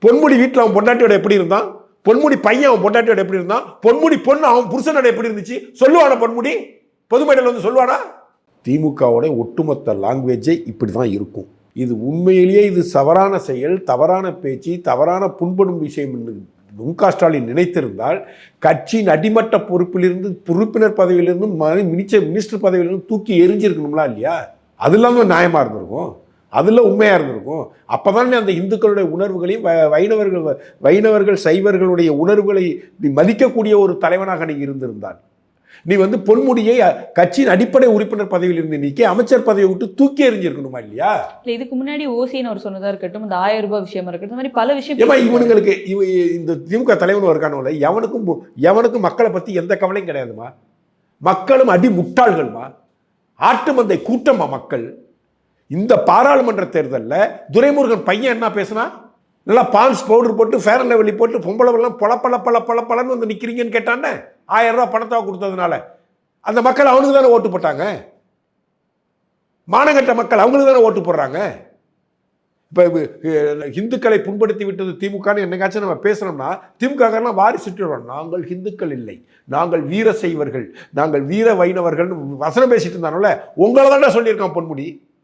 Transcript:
பொன்முடி வீட்டில் அவன் பொண்டாட்டியோட எப்படி இருந்தான், பொன்முடி பையன் அவன் பொண்டாட்டியோட எப்படி இருந்தான், பொன்முடி பொண்ணு அவன் புருஷனோட எப்படி இருந்துச்சு சொல்லுவானா? பொன்முடி பொதுமேடையில் வந்து சொல்லுவானா? திமுகவோட ஒட்டுமொத்த லாங்குவேஜே இப்படி தான் இருக்கும். இது உண்மையிலேயே இது தவறான செயல், தவறான பேச்சு, தவறான புண்படும் விஷயம் முக ஸ்டாலின் நினைத்திருந்தால் கட்சியின் அடிமட்ட பொறுப்பிலிருந்து, உறுப்பினர் பதவியிலிருந்து, மினிஸ்டர் பதவியிலிருந்து தூக்கி எரிஞ்சிருக்கணும்ல இல்லையா? அது இல்லாமல் நியாயமாக இருந்திருக்கும், அதில் உண்மையாக இருந்திருக்கும். அப்போ தான் அந்த இந்துக்களுடைய உணர்வுகளையும் வைணவர்கள் சைவர்களுடைய உணர்வுகளை மதிக்கக்கூடிய ஒரு தலைவனாக நீ இருந்திருந்தால், நீ வந்து பொன்முடியை கட்சியின் அடிப்படை உறுப்பினர் பதவியில் இருந்து நீக்கி அமைச்சர் பதவியை விட்டு தூக்கி எறிஞ்சிருக்கணுமா இல்லையா? இதுக்கு முன்னாடி ஓசின்னு அவர் சொன்னதா இருக்கட்டும், இந்த 1000 ரூபாய் விஷயமா இருக்கட்டும், இந்த மாதிரி பல விஷயம். இவனுங்களுக்கு இந்த திமுக தலைவன் இருக்கானோல, எவனுக்கும் மக்களை பத்தி எந்த கவலையும் கிடையாதுமா. மக்களும் அடி முட்டாள்கள்மா, ஆட்டு மந்தை கூட்டமா மக்கள். இந்த பாராளுமன்ற தேர்தலில் துரைமுருகன் பையன் என்ன பேசுனா, நல்லா பான்ஸ் பவுடர் போட்டு ஃபேர் அண்ட் லவ்லி போட்டு பொம்பளை பழப்பழன்னு வந்து நிற்கிறீங்கன்னு கேட்டானே. 1000 ரூபா பணத்தை கொடுத்ததுனால அந்த மக்கள் அவனுக்கு தானே ஓட்டு போட்டாங்க. மானங்கட்ட மக்கள் அவங்களுக்கு தானே ஓட்டு போடுறாங்க. இப்போ இந்துக்களை புண்படுத்தி விட்டது திமுகன்னு என்னைக்காச்சும் நம்ம பேசுனோம்னா திமுகலாம் வாரி சுற்றிடுறோம். நாங்கள் இந்துக்கள் இல்லை, நாங்கள் வீர செய்வர்கள், நாங்கள் வீர வைணவர்கள் வசனம் பேசிட்டு இருந்தானோல, உங்களை தானே சொல்லியிருக்கான் பொன்முடி.